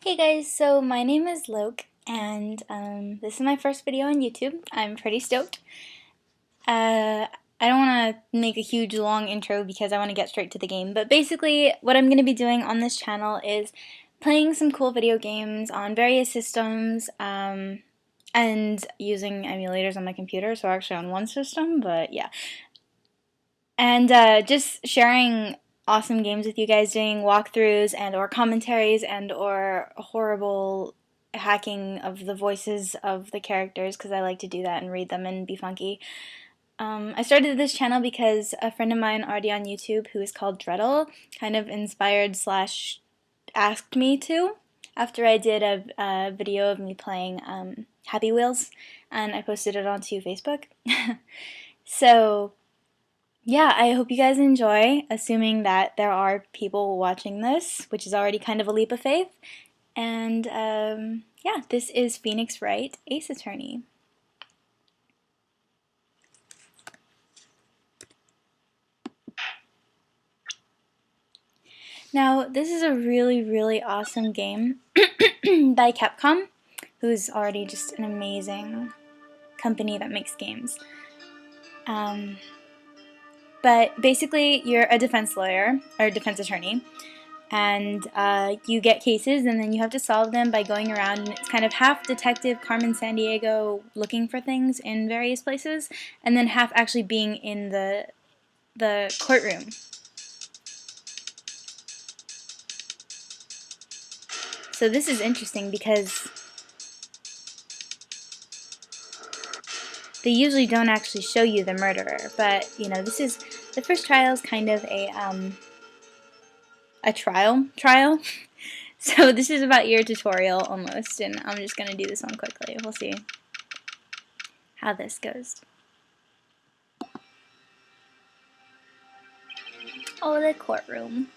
Hey guys, so my name is Loke, and this is my first video on YouTube. I'm pretty stoked. I don't want to make a huge long intro because I want to get straight to the game, but basically what I'm going to be doing on this channel is playing some cool video games on various systems, and using emulators on my computer, so actually on one system, but yeah. And just sharing awesome games with you guys, doing walkthroughs and or commentaries and or horrible hacking of the voices of the characters, because I like to do that and read them and be funky. I started this channel because a friend of mine already on YouTube, who is called Dreddle, kind of inspired slash asked me to, after I did a video of me playing Happy Wheels, and I posted it onto Facebook. So yeah, I hope you guys enjoy, assuming that there are people watching this, which is already kind of a leap of faith. And yeah, this is Phoenix Wright, Ace Attorney. Now, this is a really, really awesome game by Capcom, who's already just an amazing company that makes games. But basically, you're a defense lawyer, or defense attorney, and you get cases and then you have to solve them by going around, and it's kind of half detective Carmen Sandiego looking for things in various places, and then half actually being in the courtroom. So this is interesting because they usually don't actually show you the murderer, but you know, this is the first trial is kind of a trial. So this is about your tutorial almost, and I'm just gonna do this one quickly. We'll see how this goes. Oh, the courtroom.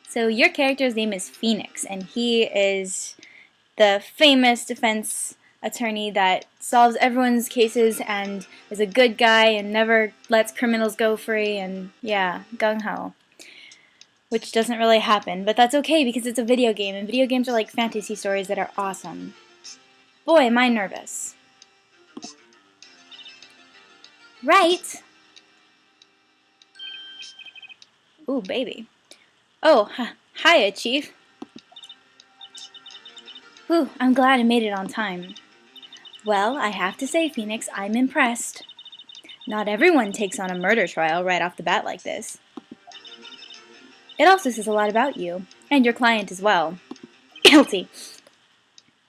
So your character's name is Phoenix, and he is the famous defense attorney that solves everyone's cases and is a good guy and never lets criminals go free, and yeah, gung-ho. Which doesn't really happen, but that's okay because it's a video game, and video games are like fantasy stories that are awesome. Boy, am I nervous. Right? Ooh, baby. Oh, hiya, Chief. Whew, I'm glad I made it on time. Well, I have to say, Phoenix, I'm impressed. Not everyone takes on a murder trial right off the bat like this. It also says a lot about you, and your client as well. Guilty.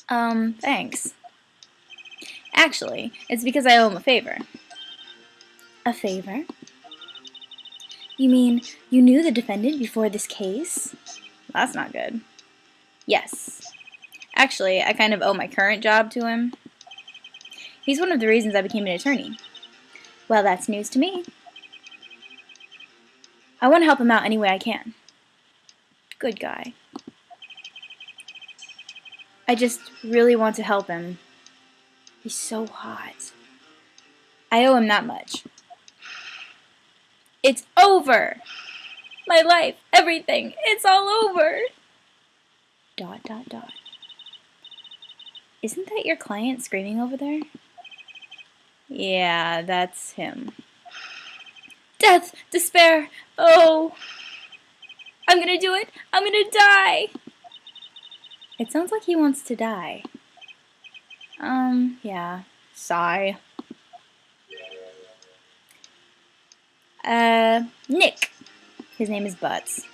Thanks. Actually, it's because I owe him a favor. A favor? You mean you knew the defendant before this case? That's not good. Yes. Actually, I kind of owe my current job to him. He's one of the reasons I became an attorney. Well, that's news to me. I want to help him out any way I can. Good guy. I just really want to help him. He's so hot. I owe him that much. It's over! My life, everything, it's all over! ... Isn't that your client screaming over there? Yeah, that's him. Death! Despair! Oh! I'm gonna do it! I'm gonna die! It sounds like he wants to die. Yeah. Sigh. Nick. His name is Butts.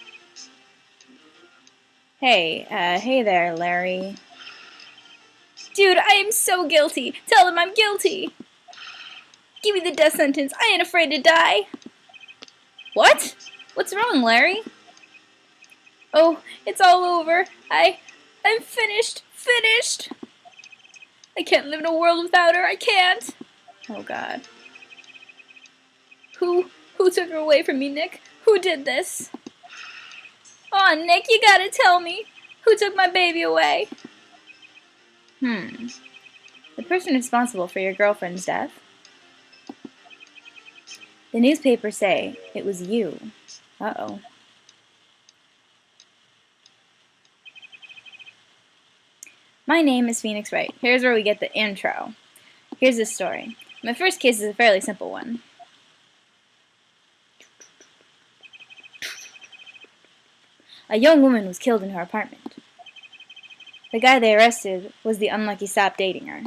Hey, hey there, Larry. Dude, I am so guilty. Tell them I'm guilty. Give me the death sentence. I ain't afraid to die. What? What's wrong, Larry? Oh, it's all over. I'm finished. Finished. I can't live in a world without her. I can't. Oh, God. Who took her away from me, Nick? Who did this? Aw, Nick, you gotta tell me. Who took my baby away? The person responsible for your girlfriend's death? The newspapers say it was you. Uh-oh. My name is Phoenix Wright. Here's where we get the intro. Here's the story. My first case is a fairly simple one. A young woman was killed in her apartment. The guy they arrested was the unlucky sap dating her.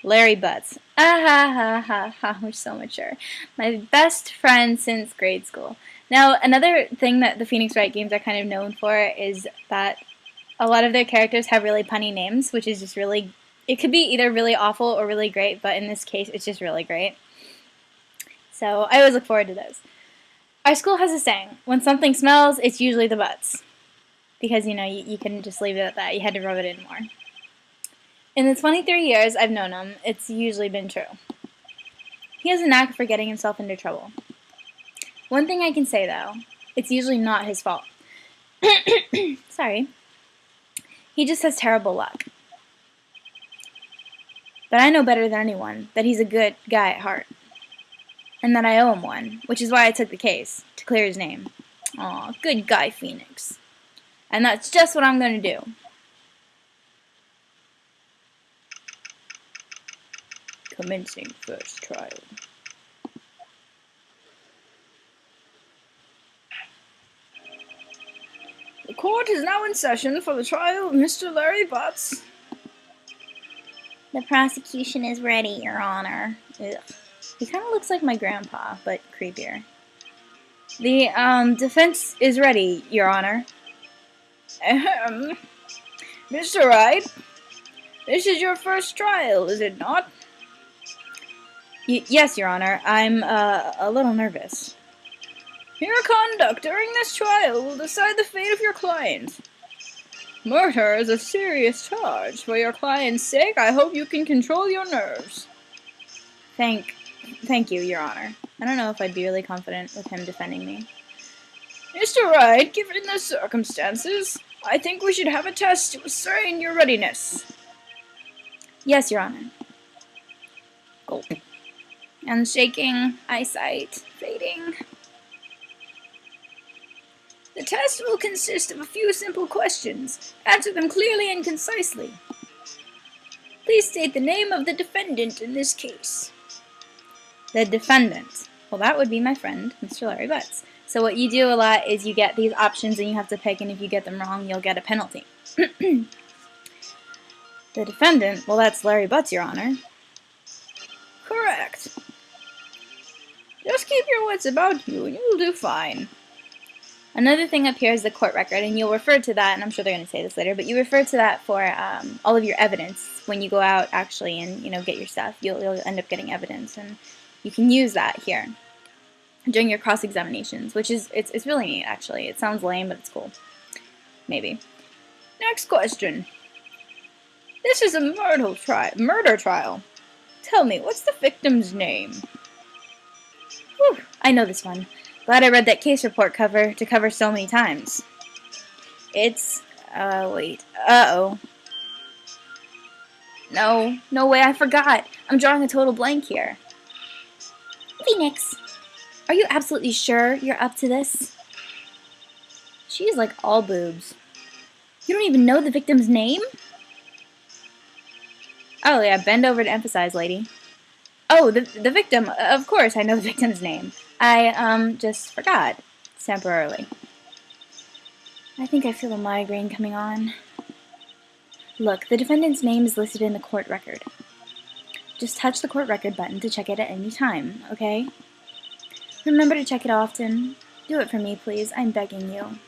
Larry Butts. Ah ha ha ha ha, we're so mature. My best friend since grade school. Now, another thing that the Phoenix Wright games are kind of known for is that a lot of their characters have really punny names, which is just really, it could be either really awful or really great, but in this case, it's just really great. So I always look forward to those. Our school has a saying, when something smells, it's usually the butts. Because, you know, you couldn't just leave it at that. You had to rub it in more. In the 23 years I've known him, it's usually been true. He has a knack for getting himself into trouble. One thing I can say, though, it's usually not his fault. Sorry. He just has terrible luck. But I know better than anyone that he's a good guy at heart. And that I owe him one, which is why I took the case, to clear his name. Aw, good guy, Phoenix. And that's just what I'm going to do. Commencing first trial. The court is now in session for the trial of Mr. Larry Butts. The prosecution is ready, Your Honor. Ugh. He kind of looks like my grandpa, but creepier. The defense is ready, Your Honor. Mr. Wright, this is your first trial, is it not? Yes, Your Honor. I'm a little nervous. Your conduct during this trial will decide the fate of your client. Murder is a serious charge. For your client's sake, I hope you can control your nerves. Thank you, Your Honor. I don't know if I'd be really confident with him defending me. Mr. Wright, given the circumstances, I think we should have a test to ascertain your readiness. Yes, Your Honor. Gulp. And shaking, eyesight fading. The test will consist of a few simple questions. Answer them clearly and concisely. Please state the name of the defendant in this case. The defendant. Well, that would be my friend, Mr. Larry Butts. So what you do a lot is you get these options and you have to pick, and if you get them wrong, you'll get a penalty. The defendant, well, that's Larry Butts, Your Honor. Correct. Just keep your wits about you and you'll do fine. Another thing up here is the court record, and you'll refer to that, and I'm sure they're going to say this later, but you refer to that for all of your evidence when you go out actually and, you know, get your stuff. You'll end up getting evidence, and you can use that here during your cross-examinations, which is, it's really neat, actually. It sounds lame, but it's cool. Maybe. Next question. This is a murder trial. Tell me, what's the victim's name? Whew, I know this one. Glad I read that case report to cover so many times. It's, wait. Uh-oh. No way, I forgot. I'm drawing a total blank here. Phoenix, are you absolutely sure you're up to this? She's like all boobs. You don't even know the victim's name? Oh yeah, bend over to emphasize, lady. Oh, the victim. Of course, I know the victim's name. I, just forgot. Temporarily. I think I feel a migraine coming on. Look, the defendant's name is listed in the court record. Just touch the court record button to check it at any time, okay? Remember to check it often. Do it for me, please. I'm begging you.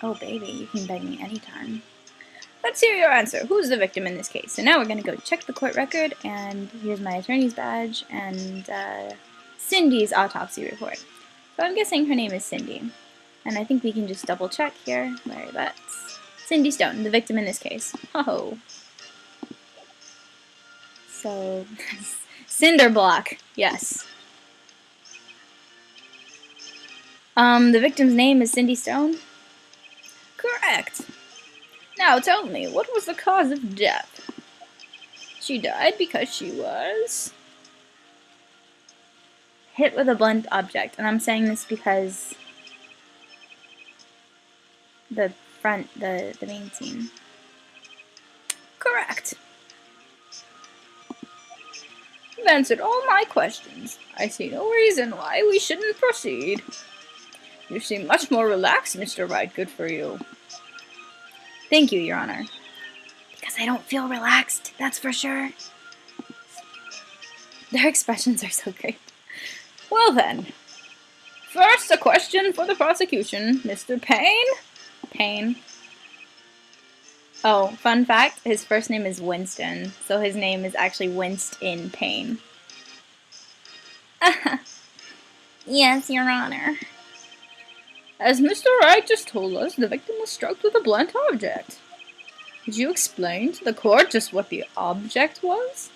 Oh, baby, you can beg me anytime. Let's hear your answer. Who's the victim in this case? So now we're going to go check the court record, and here's my attorney's badge, and Cindy's autopsy report. So I'm guessing her name is Cindy. And I think we can just double check here. Larry Butts. Cindy Stone, the victim in this case. Oh. So, cinder block. Yes. The victim's name is Cindy Stone? Correct. Now tell me, what was the cause of death? She died because she was hit with a blunt object. And I'm saying this because the main scene. Correct. You've answered all my questions. I see no reason why we shouldn't proceed. You seem much more relaxed, Mr. Wright. Good for you. Thank you, Your Honor. Because I don't feel relaxed, that's for sure. Their expressions are so great. Well then, first a question for the prosecution. Mr. Payne? Payne. Oh, fun fact, his first name is Winston, so his name is actually Winston Payne. Yes, Your Honor. As Mr. Wright just told us, the victim was struck with a blunt object. Could you explain to the court just what the object was?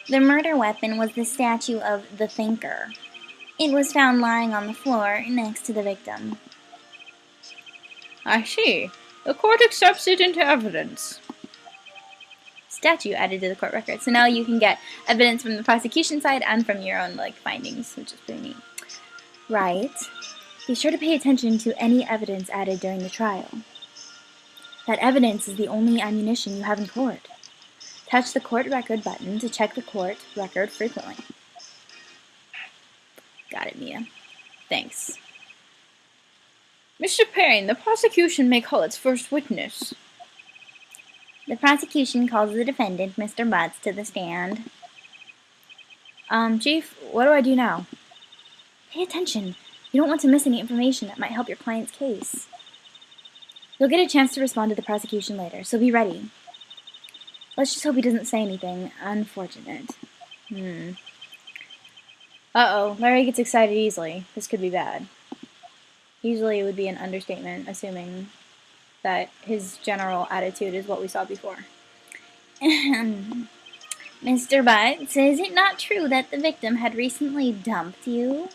The murder weapon was the statue of the Thinker. It was found lying on the floor next to the victim. I see. The court accepts it into evidence. Statue added to the court record. So now you can get evidence from the prosecution side and from your own findings, which is pretty neat. Right. Be sure to pay attention to any evidence added during the trial. That evidence is the only ammunition you have in court. Touch the court record button to check the court record frequently. Got it, Mia. Thanks. Mr. Payne, the prosecution may call its first witness. The prosecution calls the defendant, Mr. Butts, to the stand. Chief, what do I do now? Pay attention. You don't want to miss any information that might help your client's case. You'll get a chance to respond to the prosecution later, so be ready. Let's just hope he doesn't say anything unfortunate. Uh-oh, Larry gets excited easily. This could be bad. Usually it would be an understatement, assuming that his general attitude is what we saw before. Mr. Butts, is it not true that the victim had recently dumped you?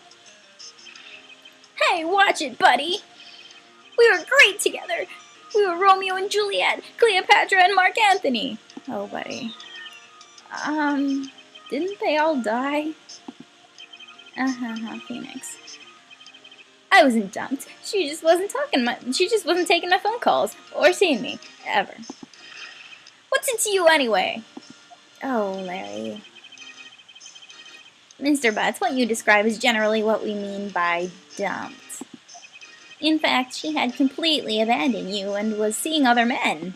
Hey, watch it, buddy! We were great together! We were Romeo and Juliet, Cleopatra and Mark Antony! Oh, buddy. Didn't they all die? Phoenix. I wasn't dumped. She just wasn't taking my phone calls or seeing me ever. What's it to you anyway? Oh, Larry. Mr. Butts, what you describe is generally what we mean by dumped. In fact, she had completely abandoned you and was seeing other men.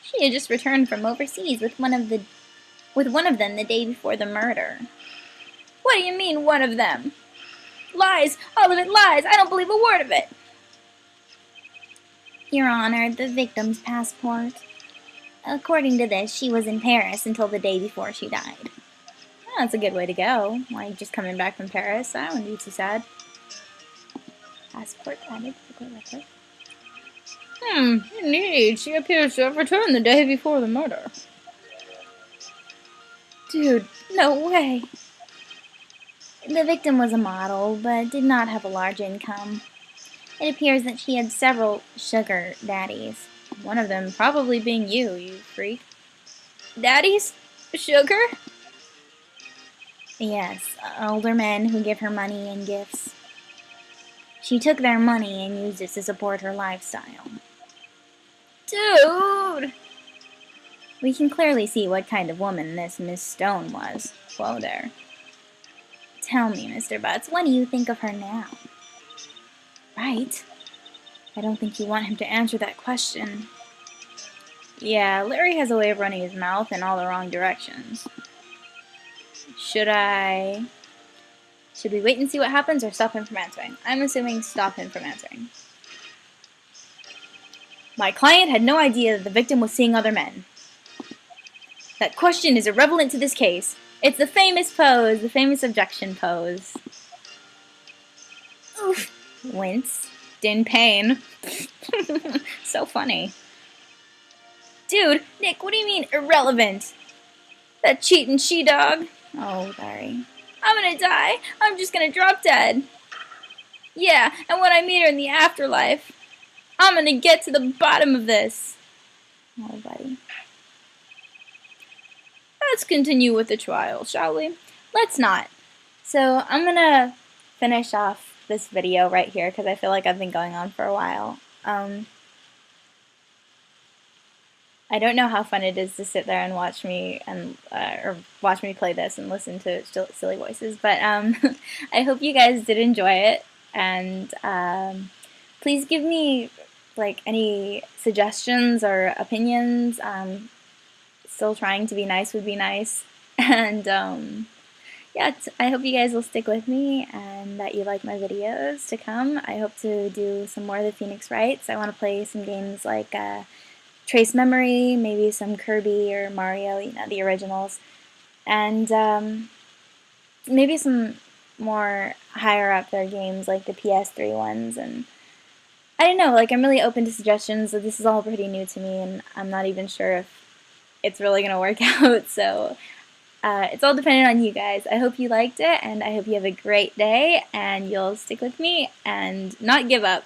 She had just returned from overseas with one of them the day before the murder. What do you mean, one of them? Lies! All of it lies! I don't believe a word of it! Your Honor, the victim's passport. According to this, she was in Paris until the day before she died. Well, that's a good way to go. Why, just coming back from Paris? I wouldn't be too sad. Passport added to the court record. Indeed. She appears to have returned the day before the murder. Dude, no way. The victim was a model, but did not have a large income. It appears that she had several sugar daddies. One of them probably being you freak. Daddies? Sugar? Yes, older men who give her money and gifts. She took their money and used it to support her lifestyle. Dude! We can clearly see what kind of woman this Miss Stone was. Whoa there. Tell me, Mr. Butts, what do you think of her now? Right. I don't think you want him to answer that question. Yeah, Larry has a way of running his mouth in all the wrong directions. Should we wait and see what happens or stop him from answering? I'm assuming stop him from answering. My client had no idea that the victim was seeing other men. That question is irrelevant to this case. It's the famous pose, the famous objection pose. Oof. Wince. Din pain. So funny. Dude, Nick, what do you mean irrelevant? That cheating she-dog. Oh, Larry. I'm gonna die. I'm just gonna drop dead. Yeah, and when I meet her in the afterlife, I'm gonna get to the bottom of this. Oh, buddy. Let's continue with the trial, shall we? Let's not. So I'm gonna finish off this video right here because I feel like I've been going on for a while. I don't know how fun it is to sit there and watch me and or watch me play this and listen to silly voices. But I hope you guys did enjoy it, and please give me like any suggestions or opinions. Still trying to be nice would be nice, and yeah, I hope you guys will stick with me and that you like my videos to come. I hope to do some more of the Phoenix Wrights. I want to play some games like Trace Memory, maybe some Kirby or Mario, you know, the originals, and maybe some more higher up there games like the PS3 ones. And I don't know, like I'm really open to suggestions. This is all pretty new to me, and I'm not even sure if it's really gonna work out. So it's all dependent on you guys. I hope you liked it, and I hope you have a great day, and you'll stick with me and not give up.